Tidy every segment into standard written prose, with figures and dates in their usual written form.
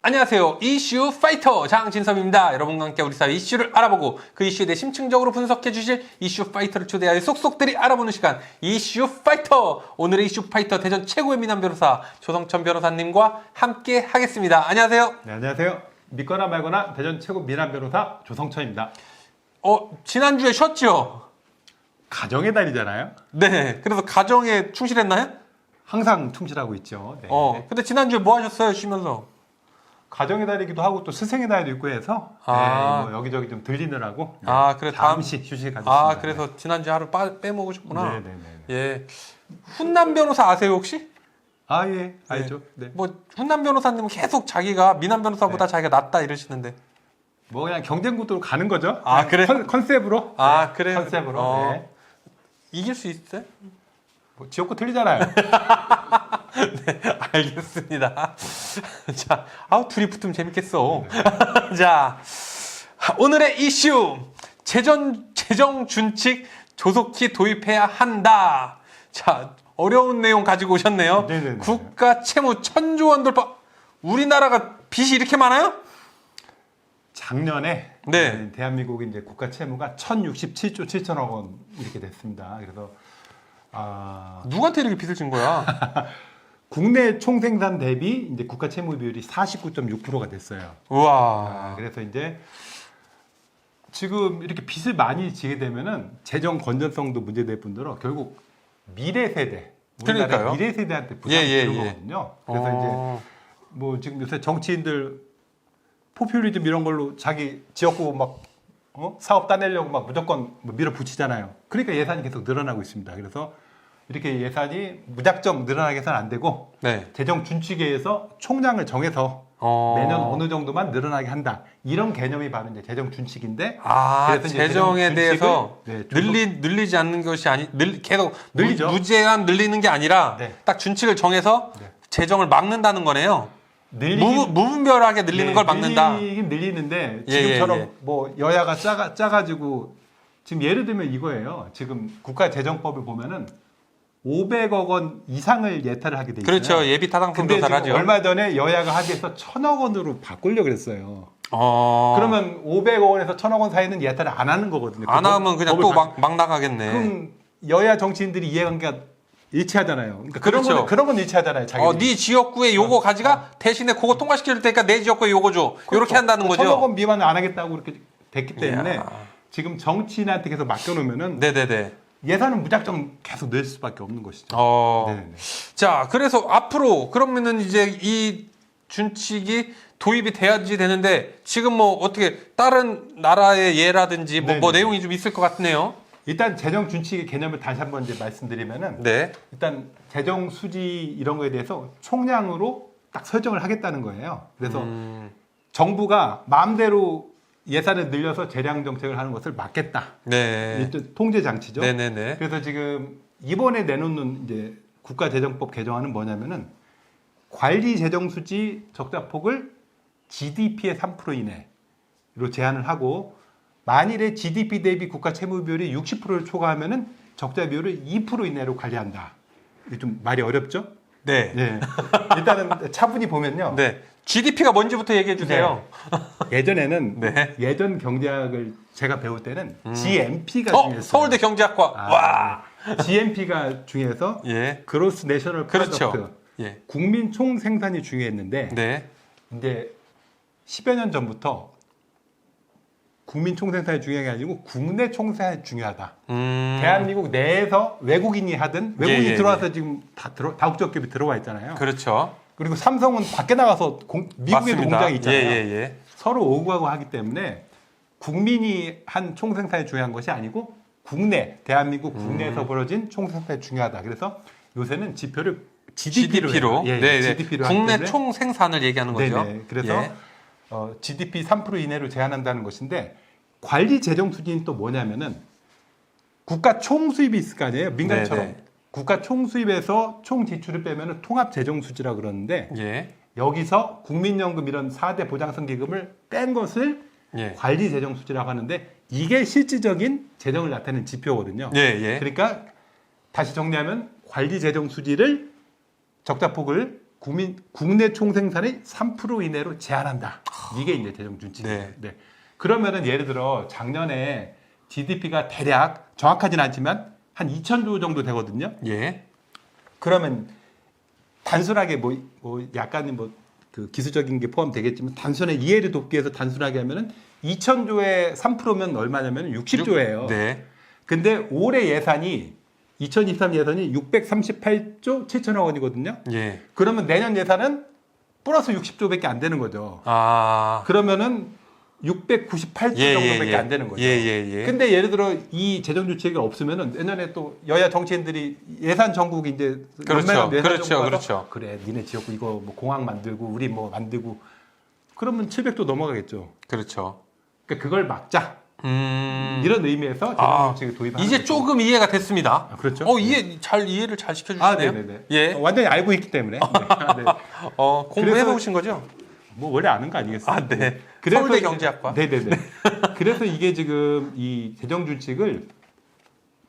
안녕하세요. 이슈 파이터 장진섭입니다. 여러분과 함께 우리 사회 이슈를 알아보고 그 이슈에 대해 심층적으로 분석해 주실 이슈 파이터를 초대하여 속속들이 알아보는 시간 이슈 파이터. 오늘의 이슈 파이터 대전 최고의 미남 변호사 조성천 변호사님과 함께 하겠습니다. 안녕하세요. 네, 안녕하세요. 믿거나 말거나 대전 최고 미남 변호사 조성천입니다. 지난주에 쉬었죠? 가정의 달이잖아요. 네. 그래서 가정에 충실했나요? 항상 충실하고 있죠. 네. 근데 지난주에 뭐 하셨어요? 쉬면서? 가정의 달이기도 하고 또 스승의 달도 있고 해서 뭐 여기저기 좀 들리느라고 그래 잠시 휴식을 가졌습니다. 그래서 지난주 하루 빼먹으셨구나. 네네네. 예. 훈남 변호사 아세요 혹시? 예, 알죠. 네. 뭐 훈남 변호사님은 계속 자기가 미남 변호사보다 자기가 낫다 이러시는데. 뭐 그냥 경쟁 구도로 가는 거죠. 그래? 컨셉으로. 그래요? 컨셉으로. 네. 이길 수 있어요? 뭐 지역구 틀리잖아요. 네, 알겠습니다. 자, 둘이 붙으면 재밌겠어. 자, 오늘의 이슈. 재정 준칙 조속히 도입해야 한다. 자, 어려운 내용 가지고 오셨네요. 네네네. 국가 채무 1,000조 원 돌파. 우리나라가 빚이 이렇게 많아요? 작년에 네. 대한민국 이제 국가 채무가 1,067조 7천억 원 이렇게 됐습니다. 그래서 누구한테 이렇게 빚을 진 거야? 국내 총생산 대비 이제 국가 채무 비율이 49.6%가 됐어요. 우와. 그래서 이제 지금 이렇게 빚을 많이 지게 되면은 재정 건전성도 문제될 뿐더러 결국 미래 세대, 우리나라 그러니까요. 미래 세대한테 부담이 되는 예. 거거든요. 그래서 이제 뭐 지금 요새 정치인들 포퓰리즘 이런 걸로 자기 지역구 막 사업 따내려고 막 무조건 밀어붙이잖아요. 그러니까 예산이 계속 늘어나고 있습니다. 그래서 이렇게 예산이 무작정 늘어나게 해서는 안 되고 네. 재정 준칙에서 총량을 정해서 매년 어느 정도만 늘어나게 한다. 이런 개념이 바로 이제 재정 준칙인데 그래서 이제 재정에 대해서 준칙을, 늘리지 않는 것이 계속 늘리죠. 무제한 늘리는 게 아니라 네. 딱 준칙을 정해서 재정을 막는다는 거네요. 무분별하게 늘리는 걸 막는다. 늘리긴 늘리는데 예, 지금처럼 뭐 여야가 짜가지고 지금 예를 들면 이거예요. 지금 국가재정법을 보면은 500억 원 이상을 예타를 하게 돼 있어요. 그렇죠. 예비 타당성 근데 조사를 지금 하죠. 얼마 전에 여야가 합의해서 1,000억 원으로 바꾸려고 그랬어요. 그러면 그러면 500억 원에서 1,000억 원 사이는 예타를 안 하는 거거든요. 안 하면 그냥 또 막 나가겠네. 그럼 여야 정치인들이 이해관계가 일치하잖아요. 그러니까 그렇죠. 그런 건 일치하잖아요. 자기들이. 네 지역구에 요거 가지가 대신에 그거 통과시킬 테니까 내 지역구에 요거 줘. 이렇게 한다는 거죠. 1,000억 원 미만은 안 하겠다고 이렇게 됐기 때문에 이야. 지금 정치인한테 계속 맡겨놓으면은 네네네. 예산은 무작정 계속 늘 수밖에 없는 것이죠. 네네. 자, 그래서 앞으로 그러면은 이제 이 준칙이 도입이 돼야지 되는데 지금 뭐 어떻게 다른 나라의 예라든지 뭐 내용이 좀 있을 것 같네요. 일단 재정 준칙의 개념을 다시 한번 이제 말씀드리면은 네. 일단 재정 수지 이런 거에 대해서 총량으로 딱 설정을 하겠다는 거예요. 그래서 정부가 마음대로 예산을 늘려서 재량 정책을 하는 것을 막겠다. 네. 일단 통제 장치죠. 네네네. 그래서 지금 이번에 내놓는 이제 국가재정법 개정안은 뭐냐면은 관리 재정 수지 적자폭을 GDP의 3% 이내로 제한을 하고 만일에 GDP 대비 국가 채무 비율이 60%를 초과하면은 적자 비율을 2% 이내로 관리한다. 이게 좀 말이 어렵죠? 네. 네. 일단은 차분히 보면요. 네. GDP가 뭔지부터 얘기해 주세요. 예전에는 네. 예전 경제학을 제가 배울 때는 GNP가 중요했어요. 서울대 경제학과. 와. GNP가 중요해서 예. 그로스 내셔널 그렇죠. 프로덕트, 예. 국민 총 생산이 중요했는데 네. 이제 10여 년 전부터 국민 총 생산이 중요한 게 아니고 국내 총 생산이 중요하다. 대한민국 내에서 외국인이 하든 외국인이 들어와서 지금 다국적 기업이 들어와 있잖아요. 그렇죠. 그리고 삼성은 밖에 나가서 미국에도 맞습니다. 공장이 있잖아요. 예. 서로 오고 가고 하기 때문에 국민이 한 총생산이 중요한 것이 아니고 국내 대한민국 국내에서 벌어진 총생산이 중요하다. 그래서 요새는 지표를 GDP로 GDP로 국내 총 생산을 얘기하는 거죠. 네네. 그래서 GDP 3% 이내로 제한한다는 것인데 관리 재정 수지는 또 뭐냐면은 국가 총 수입이 있을 거 아니에요. 민간처럼 국가 총 수입에서 총 지출을 빼면은 통합 재정 수지라 그러는데 여기서 국민연금 이런 4대 보장성 기금을 뺀 것을 관리 재정 수지라고 하는데 이게 실질적인 재정을 나타내는 지표거든요. 그러니까 다시 정리하면 관리 재정 수지를 적자폭을 국내 총생산의 3% 이내로 제한한다. 이게 이제 재정 준칙이에요. 네. 네. 그러면은 예를 들어 작년에 GDP가 대략 정확하진 않지만 한 2,000조 정도 되거든요. 예. 그러면 단순하게 뭐 약간 그 기술적인 게 포함되겠지만 단순히 이해를 돕기 위해서 단순하게 하면은 2,000조의 3%면 얼마냐면 60조예요. 네. 근데 올해 예산이 2023 예산이 638조 7천억 원이거든요. 예. 그러면 내년 예산은 플러스 60조밖에 안 되는 거죠. 아. 그러면 698조 예, 정도밖에 예. 안 되는 거죠. 예, 예, 예. 근데 예를 들어 이 재정 주체가 없으면은 내년에 또 여야 정치인들이 예산 전국 이제 그렇죠. 연말에 예산 그렇죠. 정국 가서 그렇죠. 그래 니네 지역구 이거 뭐 공항 만들고 우리 뭐 만들고 그러면 700조 넘어가겠죠. 그렇죠. 그러니까 그걸 막자 이런 의미에서 재정 아, 정책을 도입하는 이제 거죠. 조금 이해가 됐습니다. 아, 그렇죠. 이해를 잘 시켜주시네요. 아, 네네네. 예. 완전히 알고 있기 때문에. 네. 네. 공부해 그래서- 보신 거죠? 뭐 원래 아는 거 아니겠어요? 아, 네. 그래서 서울대 이제- 경제학과. 네네네. 그래서 이게 지금 이 재정 준칙을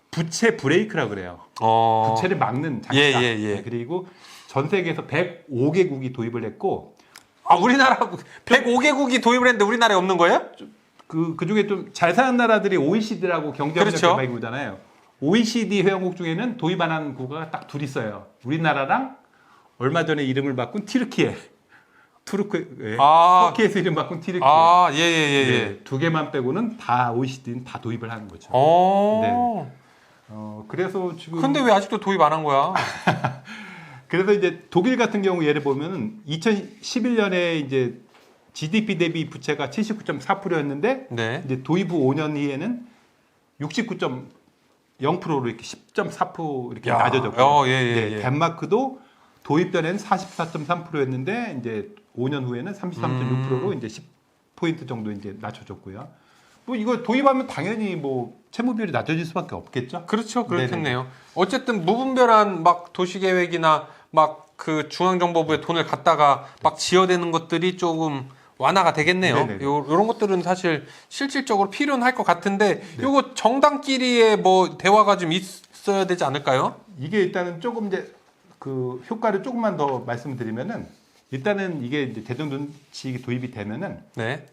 부채 브레이크라고 그래요. 부채를 막는 장치다. 예, 예, 예. 네, 그리고 전 세계에서 105개국이 도입을 했고 아, 우리나라 105개국이 도입을 했는데 우리나라에 없는 거예요? 그 중에 좀 잘 사는 나라들이 OECD라고 경제협력 그렇죠. 개발기구잖아요. OECD 회원국 중에는 도입 안 한 국가가 딱 둘 있어요. 우리나라랑 얼마 전에 이름을 바꾼 튀르키예. 아. 터키에서 이름 바꾼 튀르키예. 아, 예, 예, 예, 예. 네, 두 개만 빼고는 다 OECD는 다 도입을 하는 거죠. 그래서 지금 근데 왜 아직도 도입 안 한 거야? 그래서 이제 독일 같은 경우 예를 보면은 2011년에 이제 GDP 대비 부채가 79.4%였는데 네. 이제 도입 후 5년 후에는 69.0%로 이렇게 10.4% 이렇게 야. 낮아졌고, 예, 예, 예. 덴마크도 도입 전에는 44.3%였는데 이제 5년 후에는 33.6%로 이제 10포인트 정도 이제 낮춰졌고요. 뭐 이거 도입하면 당연히 뭐 채무 비율이 낮아질 수밖에 없겠죠. 그렇죠. 그렇겠네요. 어쨌든 무분별한 막 도시계획이나 막 그 중앙정보부에 돈을 갖다가 막 지어대는 것들이 조금 완화가 되겠네요. 네네네. 요런 것들은 사실 실질적으로 필요는 할 것 같은데 요거 정당끼리의 뭐 대화가 좀 있어야 되지 않을까요? 이게 일단은 조금 이제 그 효과를 조금만 더 말씀드리면은 일단은 이게 이제 재정준칙이 도입이 되면은 네.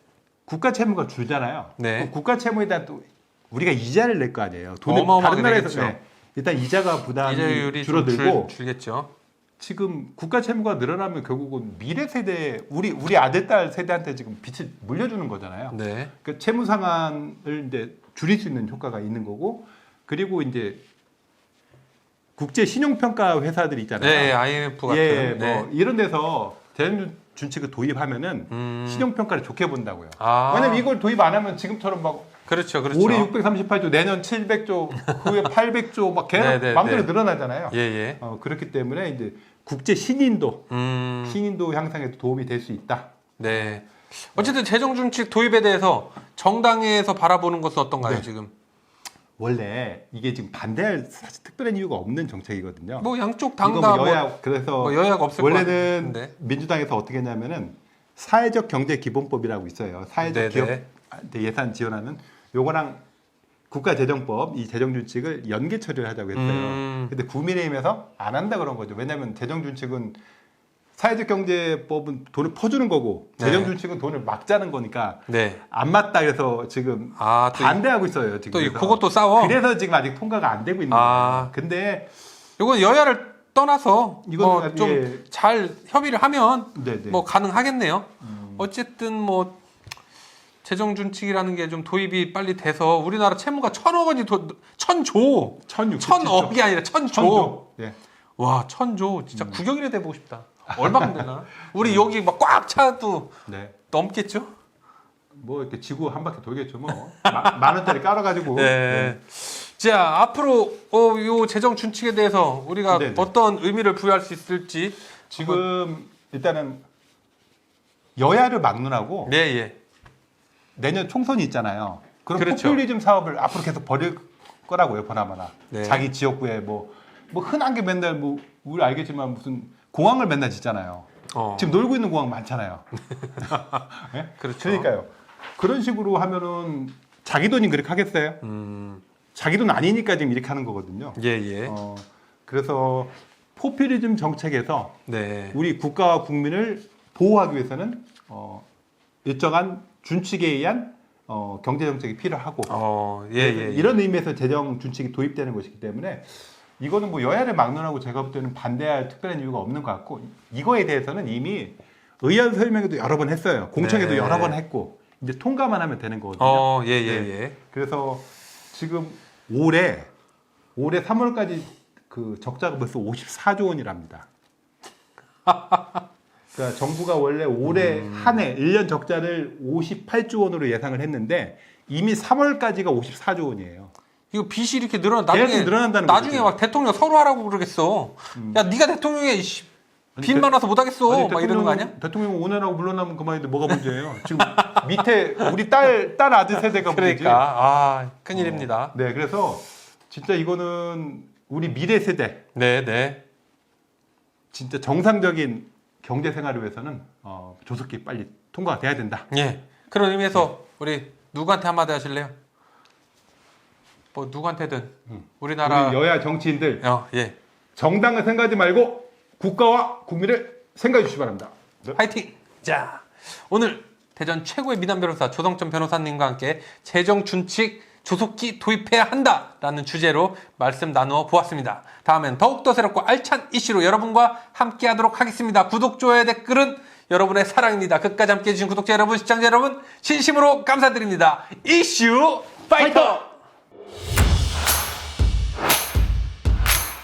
국가 채무가 줄잖아요. 네. 그 국가 채무에 대한 또 우리가 이자를 낼 거 아니에요. 돈을 어마어마하게 다른 나라에서 되겠죠. 일단 이자가 부담이 이자율이 좀 줄어들고 줄겠죠. 지금 국가 채무가 늘어나면 결국은 미래 세대 우리 아들 딸 세대한테 지금 빚을 물려주는 거잖아요. 네. 그 채무 상환을 이제 줄일 수 있는 효과가 있는 거고 그리고 이제 국제 신용평가 회사들 있잖아요. 네, IMF 같은. 예, 네. 뭐 이런 데서 대응 준칙을 도입하면은 신용평가를 좋게 본다고요. 왜냐면 이걸 도입 안 하면 지금처럼 막 그렇죠, 그렇죠. 올해 638조, 내년 700조, 그 후에 800조 막 계속 네, 네, 마음대로 네. 늘어나잖아요. 예, 예. 그렇기 때문에 이제 국제 신인도 향상에도 도움이 될 수 있다. 네. 어쨌든 재정준칙 도입에 대해서 정당에서 바라보는 것은 어떤가요, 네. 지금? 원래 이게 지금 반대할 사실 특별한 이유가 없는 정책이거든요. 뭐 양쪽 이거 당다 뭐 여야 그래서 뭐 여야가 없을 것 원래는 같은데. 민주당에서 어떻게 했냐면은 사회적 경제 기본법이라고 있어요. 사회적 네네. 기업한테 예산 지원하는 요거랑 국가재정법 이 재정준칙을 연계 처리를 하자고 했어요. 근데 국민의힘에서 안 한다 그런 거죠. 왜냐하면 재정준칙은 사회적 경제법은 돈을 퍼주는 거고 네. 재정준칙은 돈을 막자는 거니까 네. 안 맞다 그래서 지금 아, 또 반대하고 있어요. 지금 또 그래서. 그것도 싸워? 그래서 지금 아직 통과가 안 되고 있는 아. 거예요. 근데 이건 여야를 떠나서 이거는 좀 예. 잘 협의를 하면 네네. 뭐 가능하겠네요. 어쨌든 뭐 재정준칙이라는 게 좀 도입이 빨리 돼서 우리나라 채무가 1,000억 원이 1,000조 1,000억이 아니라 1,000조. 예. 와 1,000조 진짜 구경이나 돼보고 싶다. 얼마큼 되나? 우리 여기 막 꽉 차도 네. 넘겠죠? 뭐 이렇게 지구 한 바퀴 돌겠죠 뭐. 만 원짜리 깔아가지고. 네. 자 앞으로 요 재정 준칙에 대해서 우리가 네네. 어떤 의미를 부여할 수 있을지 지금 일단은 여야를 막론하고 네 예. 내년 총선이 있잖아요. 그럼 그렇죠. 포퓰리즘 사업을 앞으로 계속 벌일 거라고요, 보나마나. 네. 자기 지역구에 뭐 흔한 게 맨날 뭐 우리 알겠지만 무슨 공항을 맨날 짓잖아요. 지금 놀고 있는 공항 많잖아요. 네? 그렇죠. 그러니까요. 그런 식으로 하면은 자기 돈이 그렇게 하겠어요? 자기 돈 아니니까 지금 이렇게 하는 거거든요. 예 예. 그래서 포퓰리즘 정책에서 네. 우리 국가와 국민을 보호하기 위해서는 일정한 준칙에 의한 경제 정책이 필요하고 예. 이런 의미에서 재정 준칙이 도입되는 것이기 때문에 이거는 뭐 여야를 막론하고 제가 볼 때는 반대할 특별한 이유가 없는 것 같고 이거에 대해서는 이미 의원 설명회도 여러 번 했어요. 공청회도 네. 여러 번 했고 이제 통과만 하면 되는 거거든요. 예. 그래서 지금 올해 3월까지 그 적자가 벌써 54조 원이랍니다. 그러니까 정부가 원래 올해 한 해 1년 적자를 58조 원으로 예상을 했는데 이미 3월까지가 54조 원이에요. 이거 빚이 이렇게 늘어나 계속 나중에 늘어난다는 나중에 거죠. 막 대통령 서로 하라고 그러겠어. 야, 네가 대통령에 빚 많아서 못 하겠어. 막 이러는 거 아니야? 대통령 오늘하고 물러나면 그만인데 뭐가 문제예요? 지금 밑에 우리 딸 아들 세대가 문제지. 그러니까 큰일입니다. 네, 그래서 진짜 이거는 우리 미래 세대 네. 진짜 정상적인 경제 생활을 위해서는 조속히 빨리 통과가 돼야 된다. 예. 그런 의미에서 우리 누구한테 한마디 하실래요? 뭐 누구한테든 우리나라 우리 여야 정치인들 예. 정당을 생각하지 말고 국가와 국민을 생각해 주시기 바랍니다. 화이팅! 자, 오늘 대전 최고의 미남 변호사 조성천 변호사님과 함께 재정 준칙 조속히 도입해야 한다라는 주제로 말씀 나누어 보았습니다. 다음엔 더욱더 새롭고 알찬 이슈로 여러분과 함께 하도록 하겠습니다. 구독, 좋아요, 댓글은 여러분의 사랑입니다. 끝까지 함께 해주신 구독자 여러분, 시청자 여러분 진심으로 감사드립니다. 이슈 파이터!